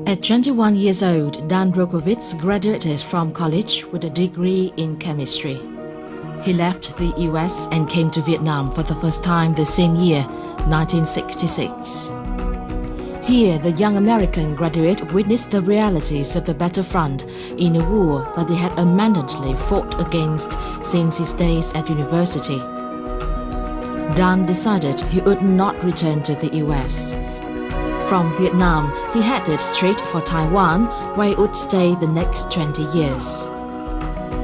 At 21 years old, Dan Rocovits graduated from college with a degree in chemistry. He left the US and came to Vietnam for the first time the same year, 1966. Here, the young American graduate witnessed the realities of the battlefront in a war that he had abandonedly fought against since his days at university. Dan decided he would not return to the US. From Vietnam, he headed straight for Taiwan, where he would stay the next 20 years.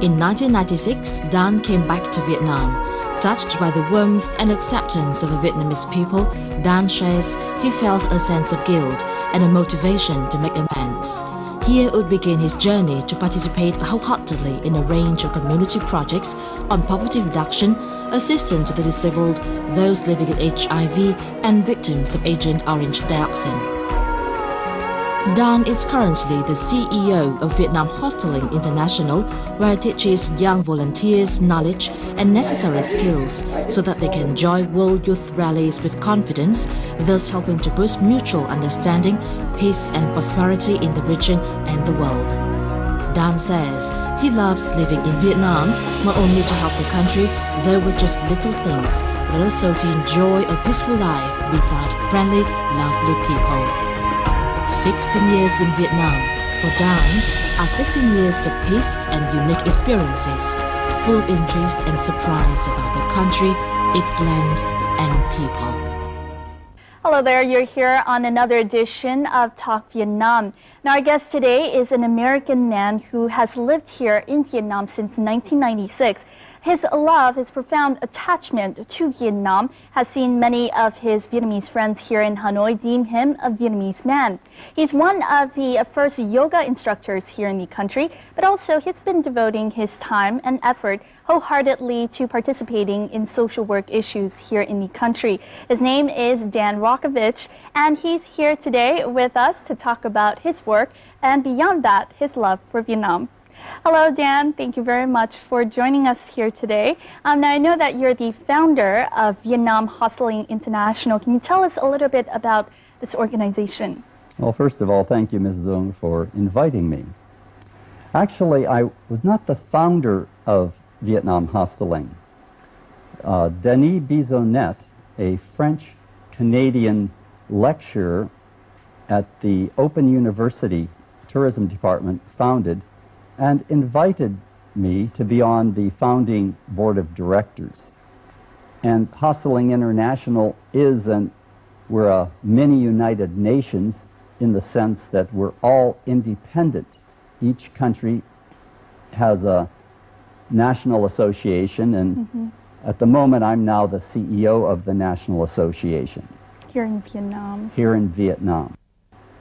In 1996, Dan came back to Vietnam. Touched by the warmth and acceptance of the Vietnamese people, Dan shares he felt a sense of guilt and a motivation to make amends. Here would begin his journey to participate wholeheartedly in a range of community projects on poverty reduction, assistance to the disabled, those living with HIV, and victims of Agent Orange Dioxin. Dan is currently the CEO of Vietnam Hosteling International, where he teaches young volunteers knowledge and necessary skills so that they can join World Youth Rallies with confidence, thus helping to boost mutual understanding, peace and prosperity in the region and the world. Dan says he loves living in Vietnam, not only to help the country, though with just little things, but also to enjoy a peaceful life beside friendly, lovely people. 16 years in Vietnam, for Dan, are 16 years of peace and unique experiences, full of interest and surprise about the country, its land and people. Hello there, you're here on another edition of Talk Vietnam. Now our guest today is an American man who has lived here in Vietnam since 1996. His love, his profound attachment to Vietnam has seen many of his Vietnamese friends here in Hanoi deem him a Vietnamese man. He's one of the first yoga instructors here in the country, but also he's been devoting his time and effort wholeheartedly to participating in social work issues here in the country. His name is Dan Rocovits, and he's here today with us to talk about his work and beyond that, his love for Vietnam. Hello, Dan. Thank you very much for joining us here today. Now, I know that you're the founder of Vietnam Hosteling International. Can you tell us a little bit about this organization? Well, first of all, thank you, Ms. Zung, for inviting me. Actually, I was not the founder of Vietnam Hosteling. Denis Bisonnet, a French-Canadian lecturer at the Open University Tourism Department, founded and invited me to be on the founding board of directors. And Hosteling International is, and we're a mini United Nations in the sense that we're all independent. Each country has a national association, and at the moment I'm now the CEO of the National Association. Here in Vietnam. Here in Vietnam.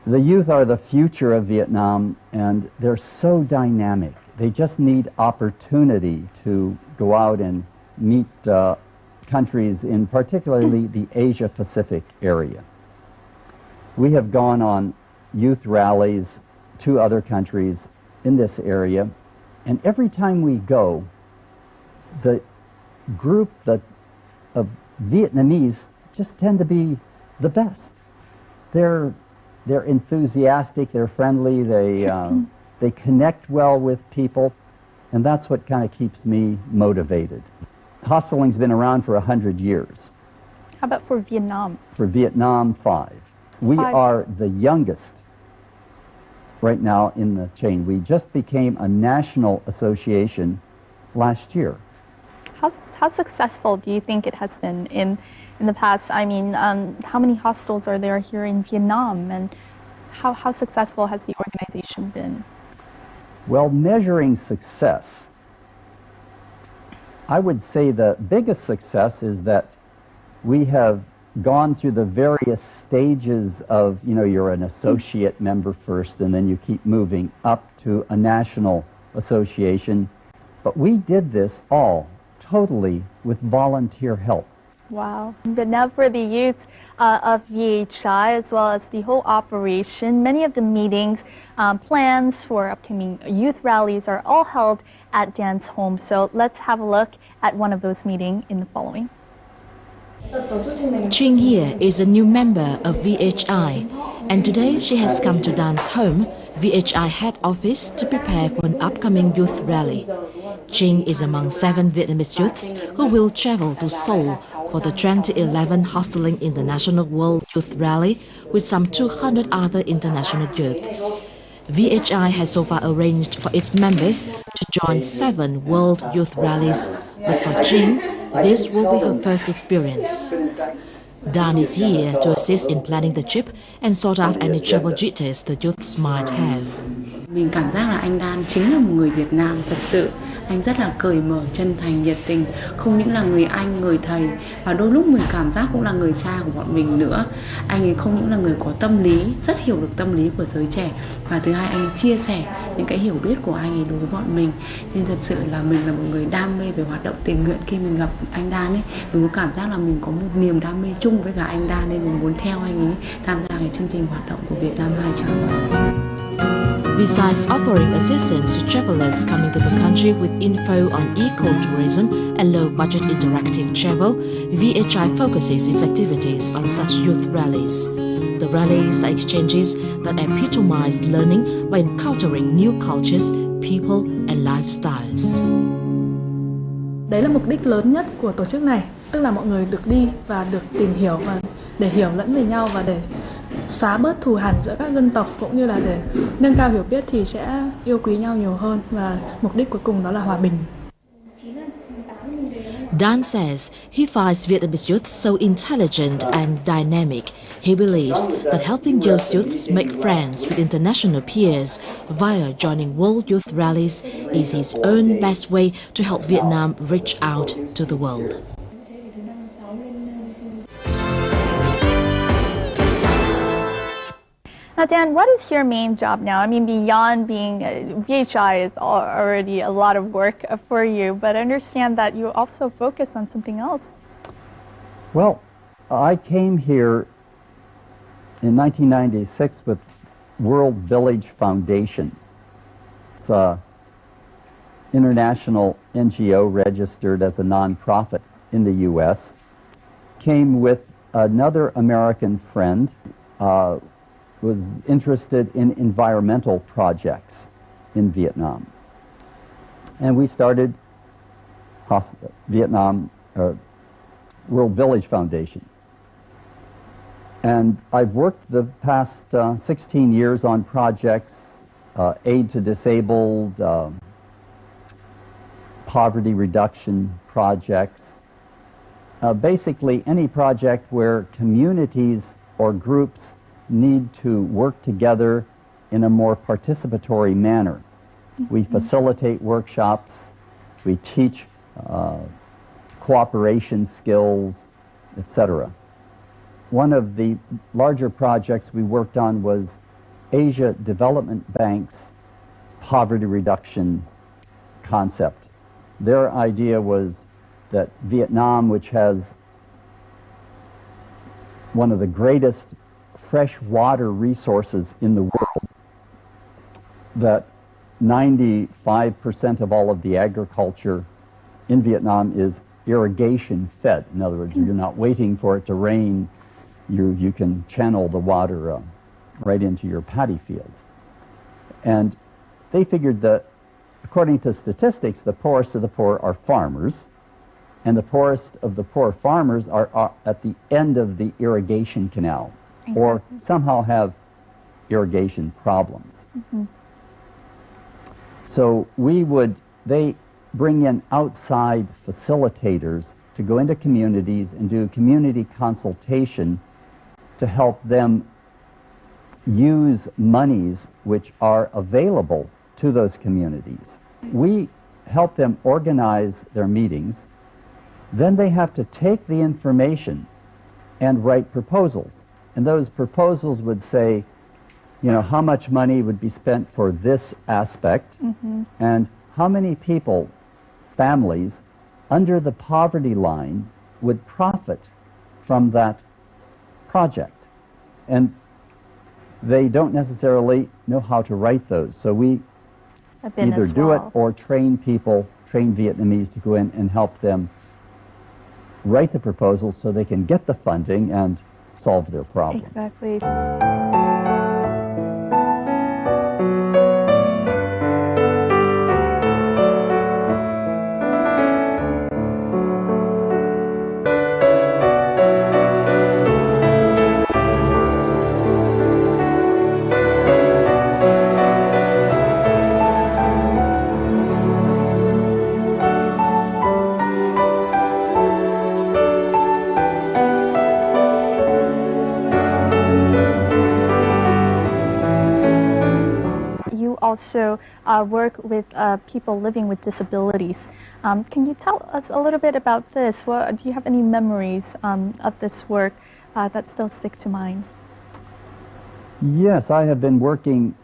The youth are the future of Vietnam, and they're so dynamic. They just need opportunity to go out and meet countries in particularly the Asia-Pacific area. We have gone on youth rallies to other countries in this area, and every time we go, the group of Vietnamese just tend to be the best. They're enthusiastic, they're friendly, they connect well with people, and that's what kind of keeps me motivated. Hosteling's been around for 100 years. How about for Vietnam? For Vietnam, 5. We are the youngest right now in the chain. We just became a national association last year. How successful do you think it has been in the past? I mean, how many hostels are there here in Vietnam, and how successful has the organization been? Well, measuring success, I would say the biggest success is that we have gone through the various stages of, you know, you're an associate member first, and then you keep moving up to a national association. But we did this all totally with volunteer help. Wow. But now for the youth of VHI, as well as the whole operation, many of the meetings, plans for upcoming youth rallies are all held at Dan's home. So let's have a look at one of those meetings in the following. Trinh here is a new member of VHI, and today she has come to Dan's home, VHI head office, to prepare for an upcoming youth rally. Trinh is among 7 Vietnamese youths who will travel to Seoul for the 2011 Hosteling International World Youth Rally with some 200 other international youths. VHI has so far arranged for its members to join 7 World Youth Rallies, but for Trinh, this will be her first experience. Dan is here to assist in planning the trip and sort out any travel duties the youths might have. Mình cảm giác là anh Dan chính là một người Việt Nam thật sự. Anh rất là cởi mở, chân thành, nhiệt tình, không những là người anh, người thầy, và đôi lúc mình cảm giác cũng là người cha của bọn mình nữa. Anh ấy không những là người có tâm lý, rất hiểu được tâm lý của giới trẻ, và thứ hai anh ấy chia sẻ những cái hiểu biết của anh ấy đối với bọn mình. Nên thật sự là mình là một người đam mê về hoạt động tình nguyện. Khi mình gặp anh Dan ấy, mình có cảm giác là mình có một niềm đam mê chung với cả anh Dan, nên mình muốn theo anh ấy tham gia cái chương trình hoạt động của Việt Nam 200. Besides offering assistance to travelers coming to the country with info on eco-tourism and low-budget interactive travel, VHI focuses its activities on such youth rallies. The rallies are exchanges that epitomize learning by encountering new cultures, people and lifestyles. Đấy là mục đích lớn nhất của tổ chức này, tức là mọi người được đi và được tìm hiểu và để hiểu lẫn về nhau và để xóa bớt thù hằn giữa các dân tộc, cũng như là để nâng cao hiểu biết thì sẽ yêu quý nhau nhiều hơn, và mục đích cuối cùng đó là hòa bình. Dan says he finds Vietnamese youth so intelligent and dynamic. He believes that helping those youths make friends with international peers via joining World Youth Rallies is his own best way to help Vietnam reach out to the world. Now, Dan, what is your main job now? I mean, beyond being VHI is already a lot of work for you, but I understand that you also focus on something else. Well, I came here in 1996 with World Village Foundation. It's an international NGO registered as a nonprofit in the U.S. Came with another American friend, was interested in environmental projects in Vietnam. And we started World Village Foundation. And I've worked the past 16 years on projects, aid to disabled, poverty reduction projects, basically any project where communities or groups need to work together in a more participatory manner. We facilitate workshops, we teach cooperation skills, etc. One of the larger projects we worked on was Asia Development Bank's poverty reduction concept. Their idea was that Vietnam, which has one of the greatest fresh water resources in the world, that 95% of all of the agriculture in Vietnam is irrigation fed. In other words, you're not waiting for it to rain, you can channel the water right into your paddy field. And they figured that, according to statistics, the poorest of the poor are farmers, and the poorest of the poor farmers are at the end of the irrigation canal. Exactly. Or somehow have irrigation problems. So they bring in outside facilitators to go into communities and do community consultation to help them use monies which are available to those communities. We help them organize their meetings. Then they have to take the information and write proposals. And those proposals would say, you know, how much money would be spent for this aspect, and how many people, families, under the poverty line would profit from that project. And they don't necessarily know how to write those. So we either do it or train people, train Vietnamese to go in and help them write the proposals so they can get the funding and solve their problems. Exactly. Also work with people living with disabilities. Can you tell us a little bit about this? Do you have any memories of this work that still stick to mind? Yes, I have been working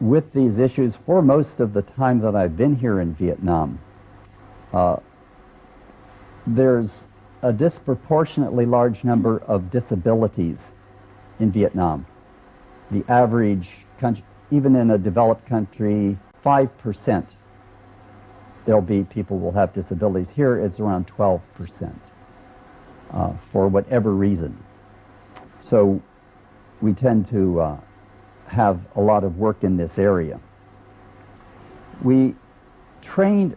with these issues for most of the time that I've been here in Vietnam. There's a disproportionately large number of disabilities in Vietnam. The average country, even in a developed country, 5% there'll be people will have disabilities. Here it's around 12% for whatever reason. So we tend to have a lot of work in this area. We trained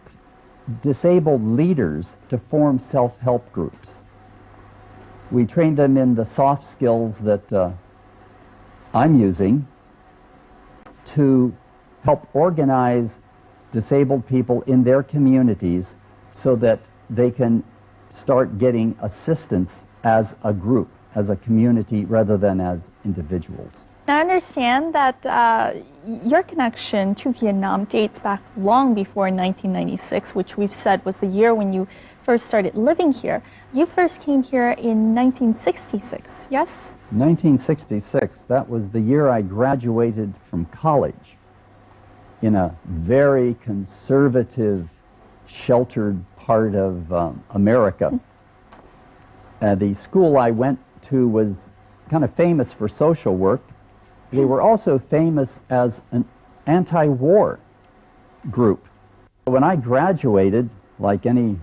disabled leaders to form self-help groups. We trained them in the soft skills that I'm using to help organize disabled people in their communities so that they can start getting assistance as a group, as a community, rather than as individuals. I understand that your connection to Vietnam dates back long before 1996, which we've said was the year when you first started living here. You first came here in 1966, yes? 1966, that was the year I graduated from college in a very conservative, sheltered part of America. The school I went to was kind of famous for social work. They were also famous as an anti-war group. When I graduated, like any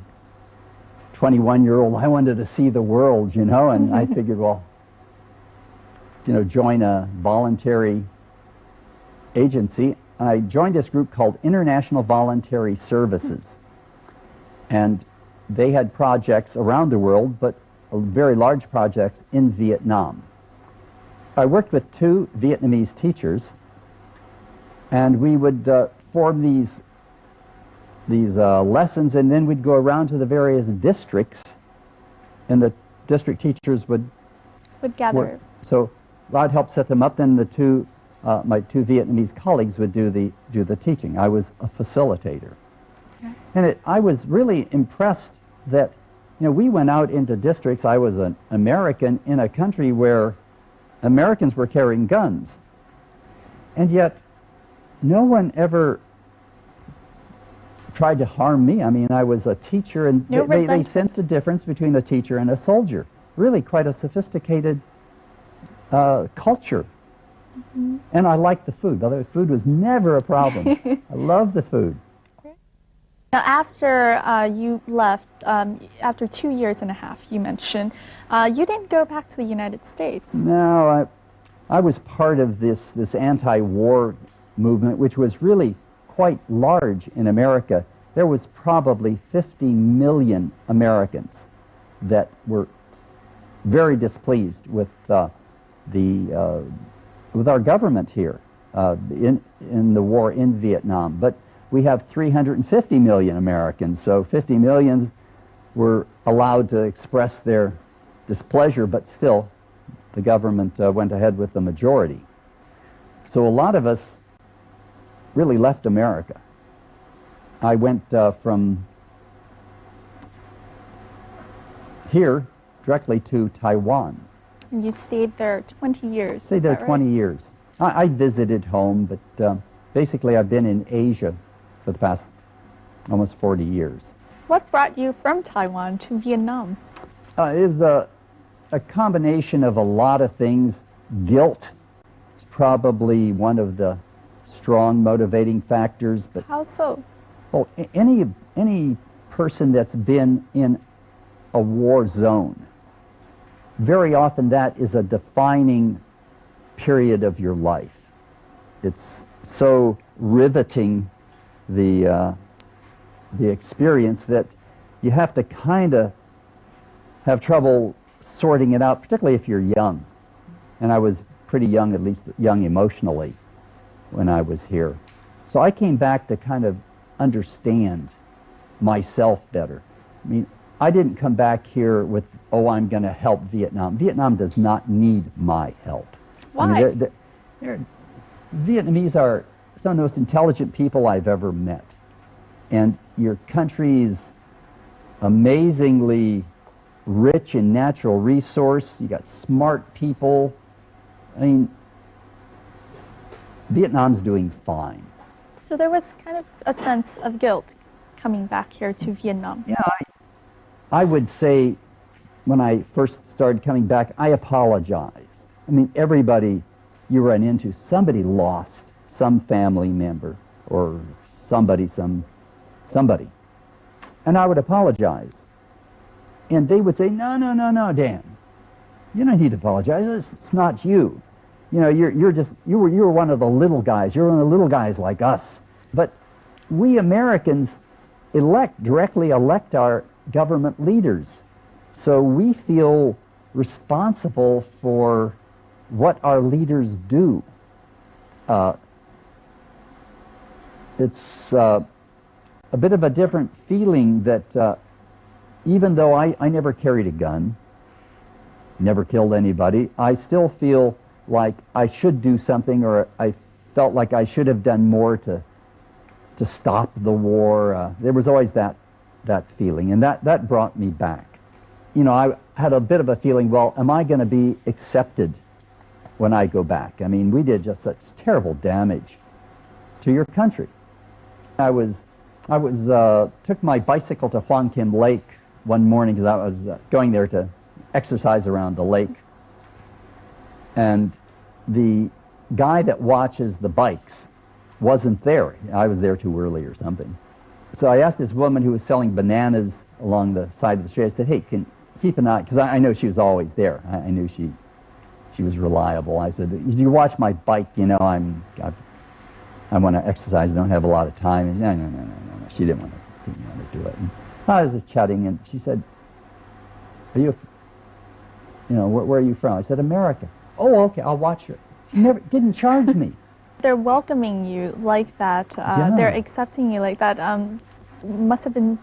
21-year-old, I wanted to see the world, you know, and I figured, well, you know, join a voluntary agency. I joined this group called International Voluntary Services. And they had projects around the world, but very large projects in Vietnam. I worked with 2 Vietnamese teachers, and we would form these lessons, and then we'd go around to the various districts, and the district teachers would gather. work. So I'd help set them up, then my 2 Vietnamese colleagues would do the teaching. I was a facilitator. Okay. And I was really impressed that, you know, we went out into districts. I was an American in a country where Americans were carrying guns. And yet, no one ever tried to harm me. I mean, I was a teacher, and they sensed the difference between a teacher and a soldier. Really quite a sophisticated culture. Mm-hmm. And I liked the food. The food was never a problem. I loved the food. Now, after you left, after 2.5 years, you mentioned, you didn't go back to the United States. No, I was part of this anti-war movement, which was really quite large in America. There was probably 50 million Americans that were very displeased with our government here in the war in Vietnam. But we have 350 million Americans, so 50 million were allowed to express their displeasure, but still the government went ahead with the majority. So a lot of us really left America. I went from here directly to Taiwan. And you stayed there 20 years. Stayed there 20 years. I visited home, but basically I've been in Asia for the past almost 40 years. What brought you from Taiwan to Vietnam? It was a combination of a lot of things. Guilt is probably one of the strong motivating factors. But how so? Well, any person that's been in a war zone. Very often that is a defining period of your life. It's so riveting, the experience, that you have to kind of have trouble sorting it out, particularly if you're young. And I was pretty young, at least young emotionally, when I was here. So I came back to kind of understand myself better. I mean, I didn't come back here with, oh, I'm going to help Vietnam. Vietnam does not need my help. Why? I mean, Vietnamese are some of the most intelligent people I've ever met. And your country's amazingly rich in natural resource. You got smart people. I mean, Vietnam's doing fine. So there was kind of a sense of guilt coming back here to Vietnam. Yeah, I would say when I first started coming back, I apologized. I mean, everybody you run into, somebody lost some family member or somebody. And I would apologize. And they would say, no, no, no, no, Dan. You don't need to apologize. It's not you. You know, you were one of the little guys. You're one of the little guys like us. But we Americans directly elect our government leaders. So we feel responsible for what our leaders do. It's a bit of a different feeling that even though I never carried a gun, never killed anybody, I still feel like I should do something, or I felt like I should have done more to stop the war. There was always that feeling, and that brought me back. You know, I had a bit of a feeling, well, am I going to be accepted when I go back? I mean, we did just such terrible damage to your country. I took my bicycle to Hoang Kim Lake one morning because I was going there to exercise around the lake. And the guy that watches the bikes wasn't there. I was there too early or something. So I asked this woman who was selling bananas along the side of the street, I said, hey, can keep an eye, because I know she was always there. I knew she was reliable. I said, did you watch my bike? You know, I want to exercise, I don't have a lot of time. And no. She didn't want to do it. And I was just chatting, and she said, where are you from? I said, America. Oh, okay, I'll watch it. She didn't charge me. They're welcoming you like that. Yeah. They're accepting you like that. Must have been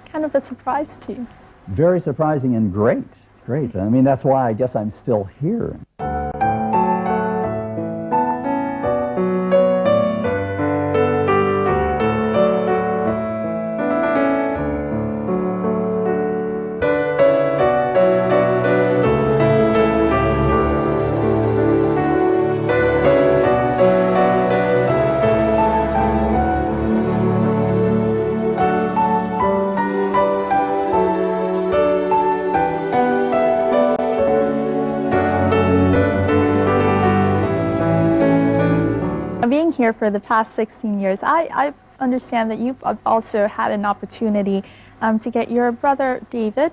kind of a surprise to you. Very surprising and great. I mean, that's why I guess I'm still here. Being here for the past 16 years, I understand that you've also had an opportunity to get your brother David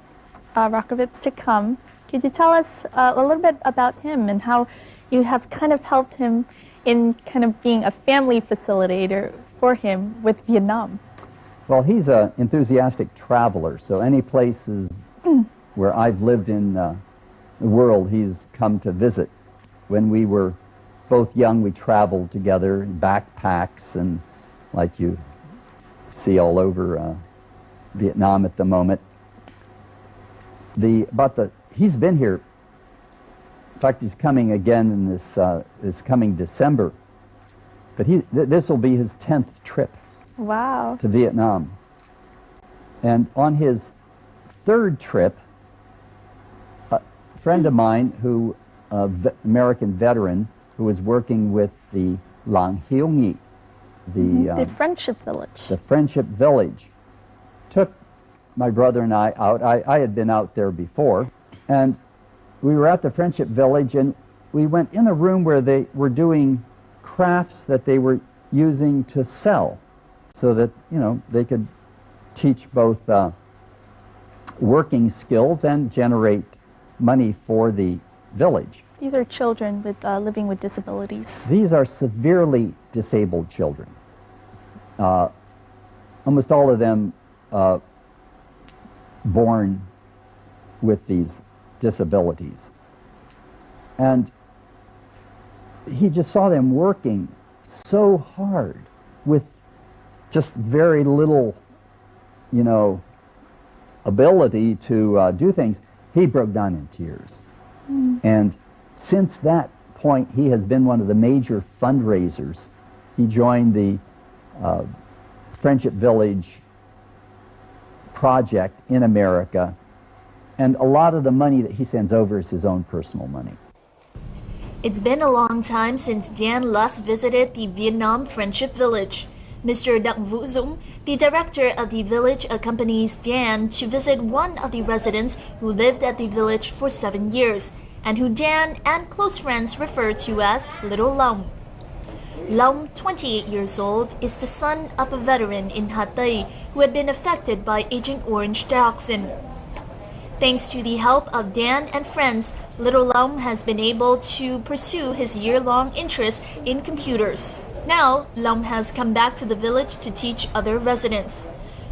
Rocovits to come. Could you tell us a little bit about him and how you have kind of helped him in kind of being a family facilitator for him with Vietnam? Well, he's an enthusiastic traveler, so any places where I've lived in the world, he's come to visit. When we were both young, we traveled together in backpacks, and like you see all over Vietnam at the moment. He's been here. In fact, he's coming again in this coming December. But this will be his 10th trip. Wow. To Vietnam. And on his 3rd trip, a friend of mine who, American veteran, who was working with the Lang Hiếu Nghị, the Friendship Village. The Friendship Village, took my brother and I out. I had been out there before, and we were at the Friendship Village, and we went in a room where they were doing crafts that they were using to sell, so that, you know, they could teach both working skills and generate money for the village. These are children with living with disabilities. These are severely disabled children. Almost all of them born with these disabilities. And he just saw them working so hard with just very little, you know, ability to do things. He broke down in tears. And since that point, he has been one of the major fundraisers. He joined the Friendship Village project in America, and a lot of the money that he sends over is his own personal money. It's been a long time since Dan last visited the Vietnam Friendship Village. Mr. Đặng Vũ Dũng, the director of the village, accompanies Dan to visit one of the residents who lived at the village for 7 years, and who Dan and close friends refer to as Little Long. Long, 28 years old, is the son of a veteran in Hà Tây who had been affected by Agent Orange dioxin. Thanks to the help of Dan and friends, Little Long has been able to pursue his year-long interest in computers. Now, Long has come back to the village to teach other residents.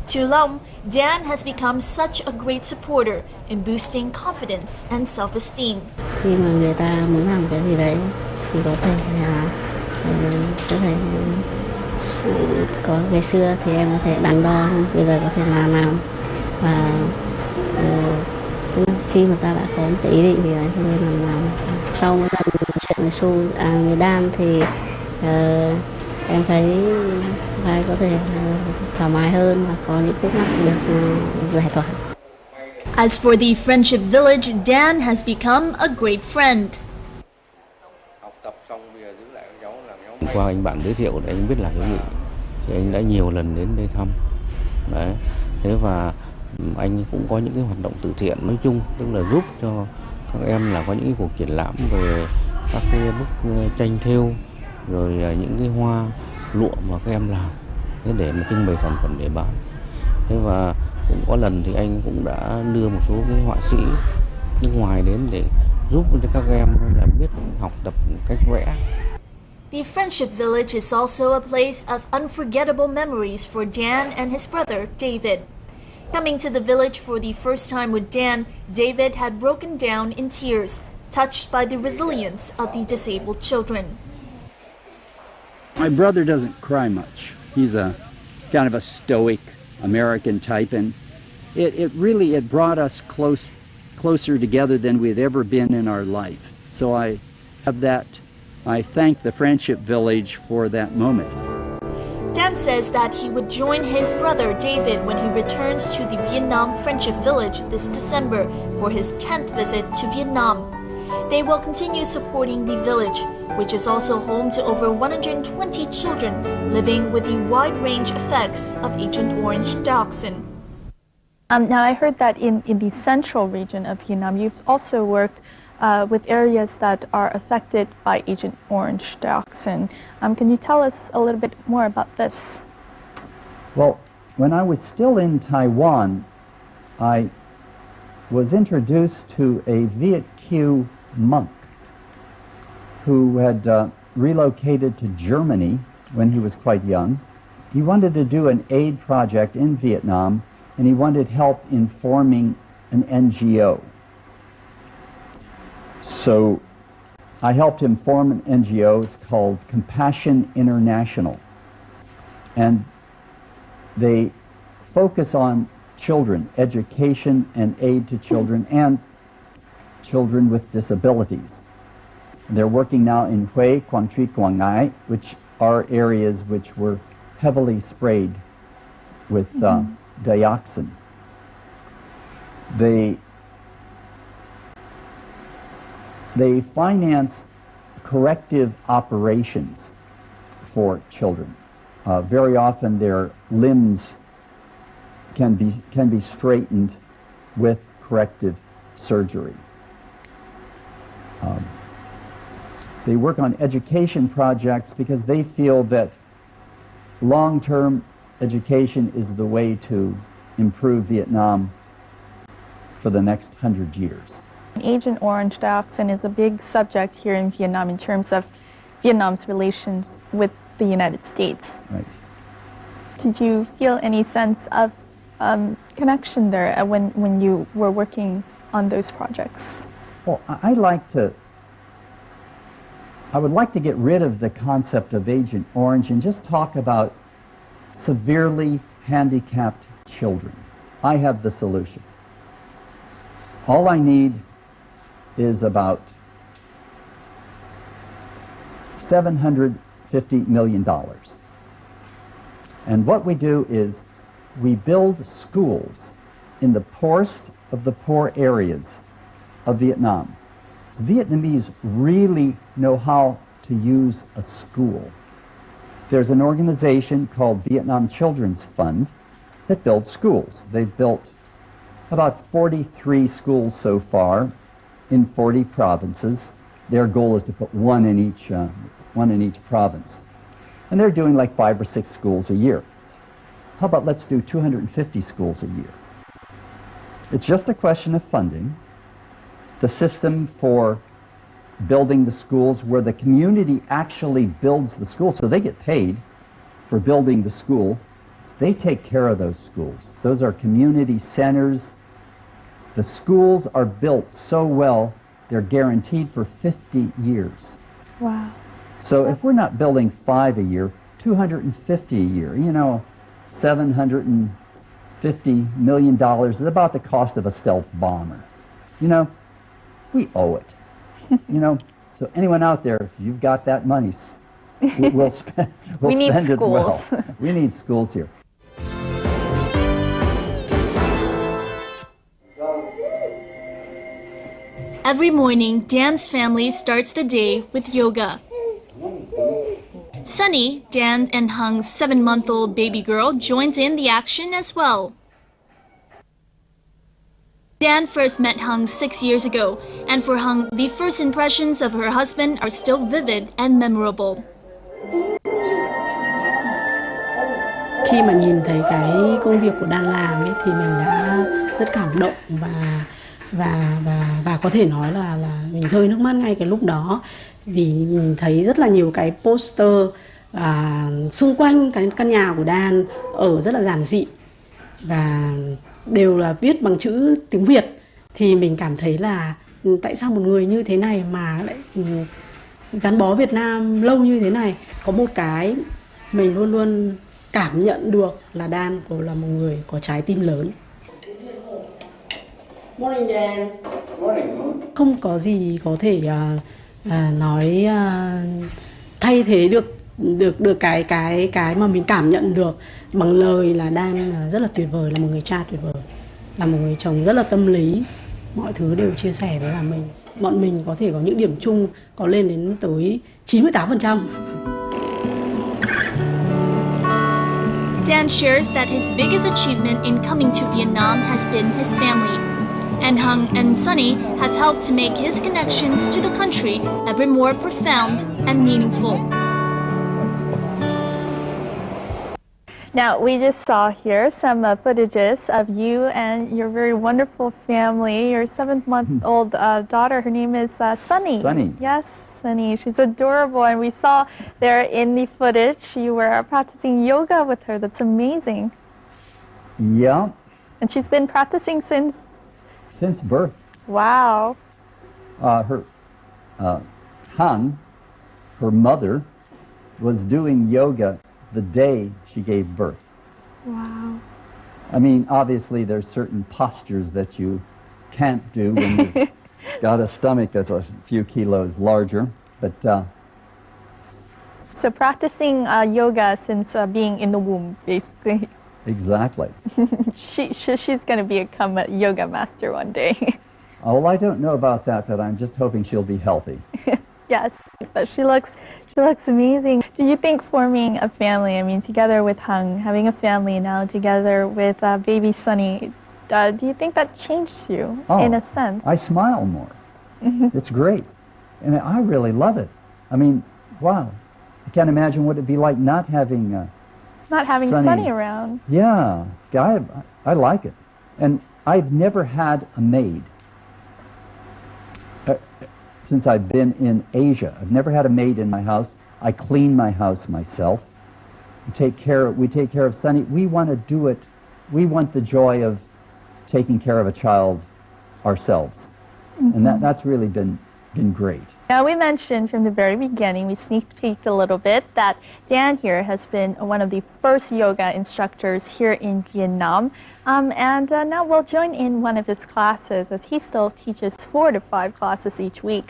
To Long, Dan has become such a great supporter in boosting confidence and self-esteem. Khi mà người ta muốn làm cái gì đấy thì có thể sẽ phải có ngày xưa thì em có thể đắn đo, bây giờ có thể làm và khi mà ta đã có một cái ý định thì nên làm. Sau mỗi lần chuyện với với Dan thì em thấy vai có thể thoải mái hơn và có những khúc mắc được giải tỏa. As for the Friendship Village, Dan has become a great friend. Qua anh bạn giới thiệu để anh biết là hiếu nghị, thì anh đã nhiều lần đến đây thăm. Đấy. Thế và anh cũng có những cái hoạt động từ thiện nói chung, tức là giúp cho các em là có những cái cuộc triển lãm về các cái bức tranh thêu, rồi những cái hoa lụa mà các em làm, thế để mà trưng bày sản phẩm để bán. Thế và cũng có lần thì anh cũng đã đưa một số cái họa sĩ nước ngoài đến để giúp cho các em là biết học tập cách vẽ. The Friendship Village is also a place of unforgettable memories for Dan and his brother, David. Coming to the village for the first time with Dan, David had broken down in tears, touched by the resilience of the disabled children. My brother doesn't cry much. He's a kind of a stoic American type, and it really brought us closer together than we had ever been in our life. So I thank the Friendship Village for that moment. Dan says that he would join his brother David when he returns to the Vietnam Friendship Village this December for his 10th visit to Vietnam. They will continue supporting the village, which is also home to over 120 children living with the wide range effects of Agent Orange dioxin. Now, I heard that in the central region of Vietnam, you've also worked with areas that are affected by Agent Orange dioxin. Can you tell us a little bit more about this? Well, when I was still in Taiwan, I was introduced to a Viet Kieu monk who had relocated to Germany when he was quite young. He wanted to do an aid project in Vietnam, and he wanted help in forming an NGO. So I helped him form an NGO. It's called Compassion International. And they focus on children, education and aid to children, and children with disabilities. They're working now in Hue, Quang Tri, Quang Ngai, which are areas which were heavily sprayed with dioxin. They finance corrective operations for children. Very often their limbs can be straightened with corrective surgery. They work on education projects because they feel that long-term education is the way to improve Vietnam for the next 100 years. Agent Orange dioxin is a big subject here in Vietnam in terms of Vietnam's relations with the United States. Right. Did you feel any sense of connection there when you were working on those projects? Well, I would like to get rid of the concept of Agent Orange and just talk about severely handicapped children. I have the solution. All I need is about $750 million. And what we do is we build schools in the poorest of the poor areas of Vietnam. Vietnamese really know how to use a school. There's an organization called Vietnam Children's Fund that builds schools. They've built about 43 schools so far in 40 provinces. Their goal is to put one in each province. And they're doing like 5 or 6 schools a year. How about let's do 250 schools a year? It's just a question of funding. The system for building the schools where the community actually builds the school, so they get paid for building the school. They take care of those schools. Those are community centers. The schools are built so well, they're guaranteed for 50 years. Wow. So if we're not building 5 a year, 250 a year, you know, $750 million is about the cost of a stealth bomber. You know, we owe it. You know, so anyone out there, if you've got that money, we'll spend it well. We need schools here. Every morning, Dan's family starts the day with yoga. Sunny, Dan and Hung's 7-month-old baby girl, joins in the action as well. Dan first met Hung 6 years ago, and for Hung, the first impressions of her husband are still vivid and memorable. Khi mà nhìn thấy cái công việc của Dan làm ấy, thì mình đã rất cảm động và có thể nói là mình rơi nước mắt ngay cái lúc đó, vì mình thấy rất là nhiều cái poster xung quanh cái căn nhà của Dan ở rất là giản dị và đều là viết bằng chữ tiếng Việt, thì mình cảm thấy là tại sao một người như thế này mà lại gắn bó Việt Nam lâu như thế này. Có một cái mình luôn luôn cảm nhận được là Dan là một người có trái tim lớn. Morning, Dan. Morning. Không có gì có thể nói thay thế được cái mà mình cảm nhận được bằng lời là Dan rất là tuyệt vời, là một người cha tuyệt vời, là một người chồng rất là tâm lý, mọi thứ đều chia sẻ với mình. Bọn mình có thể có những điểm chung có lên đến tới 98%. Dan shares that his biggest achievement in coming to Vietnam has been his family. And Hung and Sunny have helped to make his connections to the country ever more profound and meaningful. Now, we just saw here some footages of you and your very wonderful family. Your 7-month-old daughter, her name is Sunny. Sunny. Yes, Sunny. She's adorable. And we saw there in the footage you were practicing yoga with her. That's amazing. Yeah. And she's been practicing since birth. Wow. Hung, her mother, was doing yoga the day she gave birth. Wow. I mean, obviously there's certain postures that you can't do when you've got a stomach that's a few kilos larger, but so practicing yoga since being in the womb, basically. Exactly. She's going to become a yoga master one day. Well, I don't know about that, but I'm just hoping she'll be healthy. Yes, but she looks amazing. Do you think forming a family, I mean, together with Hung, having a family now together with baby Sunny, do you think that changed you in a sense? I smile more. It's great. And I really love it. I mean, wow. I can't imagine what it'd be like not having Sunny around. Yeah, I like it. And I've never had a maid since I've been in Asia. I've never had a maid in my house. I clean my house myself. We take care of Sunny. We want to do it. We want the joy of taking care of a child ourselves. And that's really been great. Now, we mentioned from the very beginning, we sneak peeked a little bit, that Dan here has been one of the first yoga instructors here in Vietnam. Now we'll join in one of his classes, as he still teaches 4 to 5 classes each week.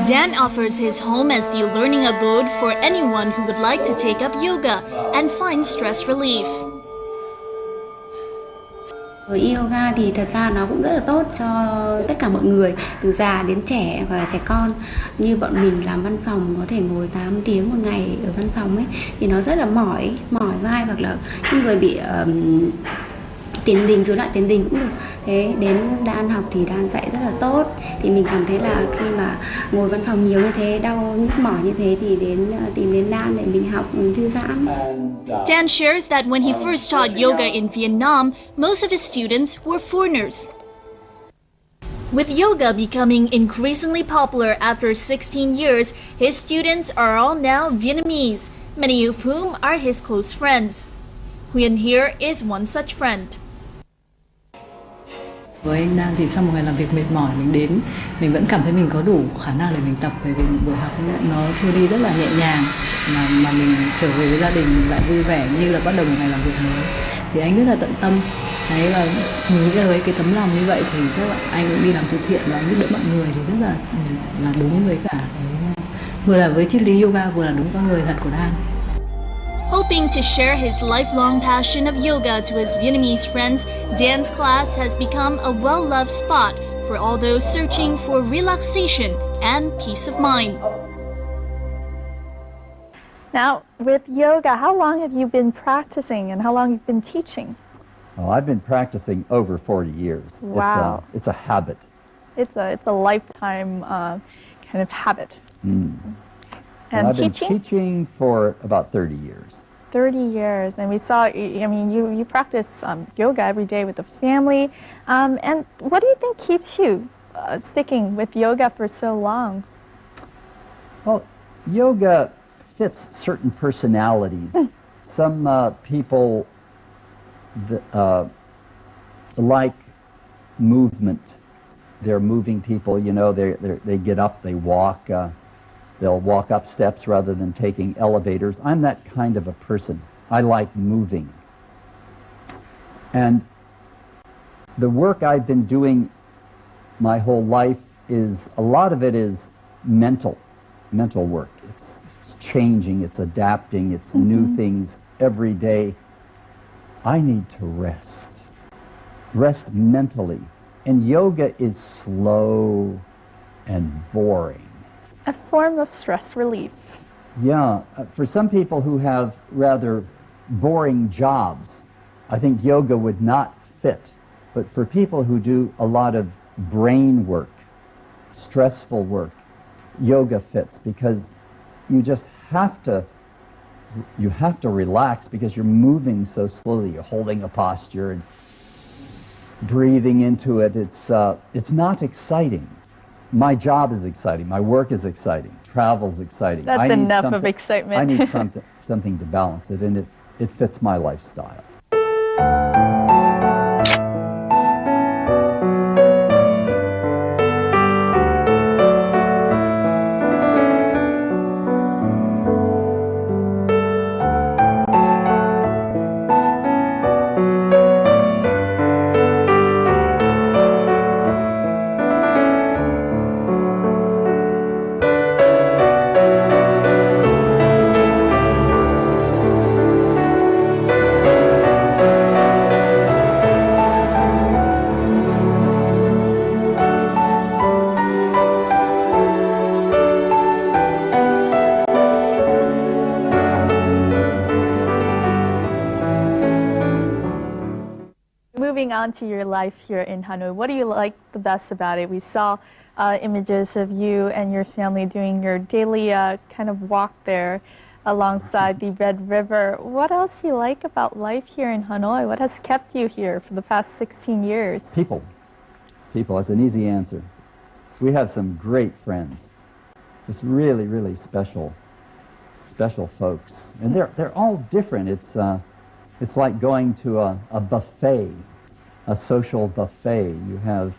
Dan offers his home as the learning abode for anyone who would like to take up yoga and find stress relief. Yoga thì thật ra nó cũng rất là tốt cho tất cả mọi người, từ già đến trẻ và trẻ con. Như bọn mình làm văn phòng có thể ngồi 8 tiếng một ngày ở văn phòng ấy, thì nó rất là mỏi vai, hoặc là những người bị tiền đình, rối loạn tiền đình cũng được. Thế đến Dan học thì Dan dạy rất là tốt. Thì mình cảm thấy là khi mà ngồi văn phòng nhiều như thế, đau nhức mỏi như thế thì tìm đến Dan để mình học, mình thư giãn. Dan shares that when he first taught yoga in Vietnam, most of his students were foreigners. With yoga becoming increasingly popular after 16 years, his students are all now Vietnamese, many of whom are his close friends. Huyên here is one such friend. Với anh Dan thì sau một ngày làm việc mệt mỏi, mình đến, mình vẫn cảm thấy mình có đủ khả năng để mình tập, bởi vì buổi học nó trôi đi rất là nhẹ nhàng, mà mình trở về với gia đình mình lại vui vẻ như là bắt đầu một ngày làm việc mới. Thì anh rất là tận tâm. Đấy, và mình nghĩ là với cái tấm lòng như vậy thì chắc là anh cũng đi làm từ thiện và giúp đỡ mọi người thì rất là đúng với cả cái, vừa là với triết lý yoga vừa là đúng con người thật của Dan. Hoping to share his lifelong passion of yoga to his Vietnamese friends, Dan's class has become a well-loved spot for all those searching for relaxation and peace of mind. Now, with yoga, how long have you been practicing and how long have you been teaching? Oh, I've been practicing over 40 years. Wow. It's a habit. It's a lifetime kind of habit. And I've been teaching for about 30 years. 30 years, and we saw, I mean, you practice yoga every day with the family. And what do you think keeps you sticking with yoga for so long? Well, yoga fits certain personalities. Some people like movement. They're moving people, you know, they get up, they walk. They'll walk up steps rather than taking elevators. I'm that kind of a person. I like moving. And the work I've been doing my whole life is, a lot of it is mental work. It's changing, it's adapting, it's new things every day. I need to rest mentally. And yoga is slow and boring. A form of stress relief. Yeah, for some people who have rather boring jobs, I think yoga would not fit. But for people who do a lot of brain work, stressful work, yoga fits, because you just have to relax because you're moving so slowly. You're holding a posture and breathing into it. It's not exciting. My job is exciting. My work is exciting. Travel's exciting. That's enough of excitement. I need something to balance it, and it fits my lifestyle. Moving on to your life here in Hanoi, what do you like the best about it? We saw images of you and your family doing your daily kind of walk there. alongside the Red River. What else do you like about life here in Hanoi? What has kept you here for the past 16 years? People. People, that's an easy answer. We have some great friends. It's really, really special folks. And they're all different. It's like going to a buffet, a social buffet. You have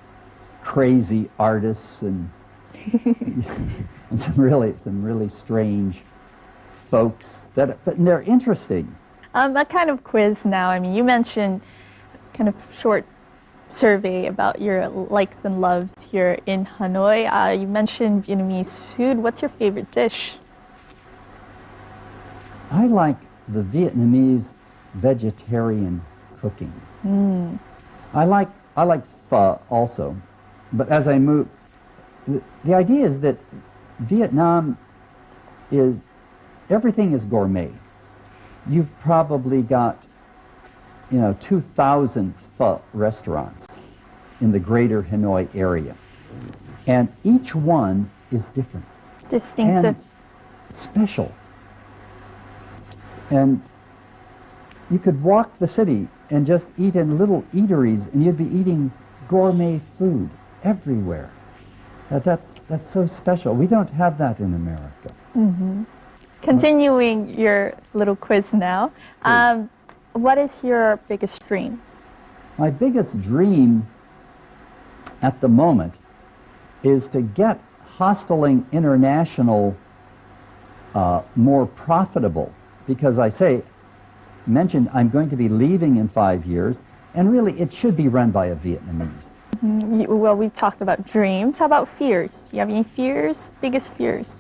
crazy artists and, and some really strange folks but they're interesting. A kind of quiz now. I mean, you mentioned kind of short survey about your likes and loves here in Hanoi. You mentioned Vietnamese food. What's your favorite dish? I like the Vietnamese vegetarian cooking. I like pho also, but as I move, the idea is that Vietnam everything is gourmet. You've probably got 2,000 pho restaurants in the greater Hanoi area. And each one is different. Distinctive. And special. And you could walk the city and just eat in little eateries and you'd be eating gourmet food everywhere. That's so special. We don't have that in America. Mm-hmm. Continuing your little quiz now. What is your biggest dream? My biggest dream at the moment is to get Hosteling International more profitable, because mentioned I'm going to be leaving in 5 years, and really it should be run by a Vietnamese. Well, we've talked about dreams. How about fears? Do you have any fears? Biggest fears?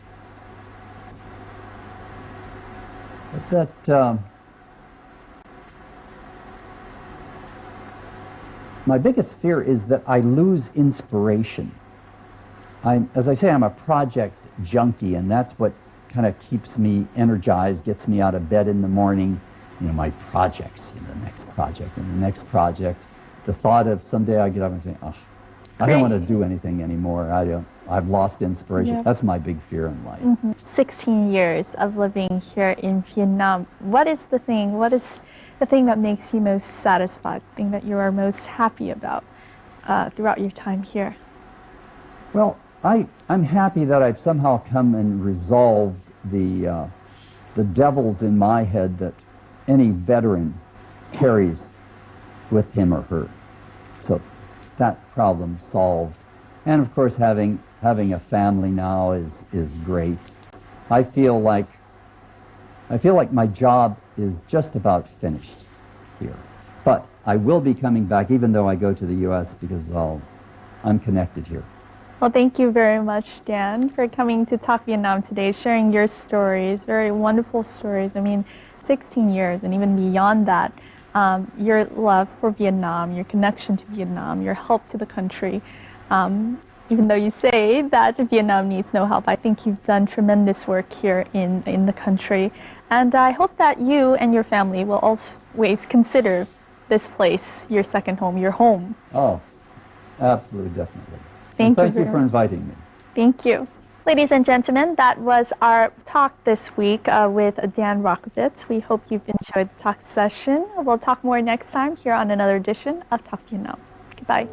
My biggest fear is that I lose inspiration. As I say, I'm a project junkie, and that's what kind of keeps me energized, gets me out of bed in the morning. My projects, the next project and the next project. The thought of someday I get up and say, I don't want to do anything anymore. I've lost inspiration. Yep. That's my big fear in life. 16 years of living here in Vietnam. What is the thing that makes you most satisfied, the thing that you are most happy about throughout your time here? Well, I'm happy that I've somehow come and resolved the devils in my head that any veteran carries with him or her. So that problem solved. And of course having a family now is great. I feel like my job is just about finished here. But I will be coming back even though I go to the US because I'm connected here. Well, thank you very much, Dan, for coming to Talk Vietnam today, sharing your stories, very wonderful stories. I mean, 16 years and even beyond that, your love for Vietnam, your connection to Vietnam, your help to the country. Even though you say that Vietnam needs no help, I think you've done tremendous work here in the country. And I hope that you and your family will always consider this place your second home, your home. Oh, absolutely, definitely. Thank you for inviting me. Thank you. Ladies and gentlemen, that was our talk this week with Dan Rocovits. We hope you've enjoyed the talk session. We'll talk more next time here on another edition of Talk Vietnam. Goodbye.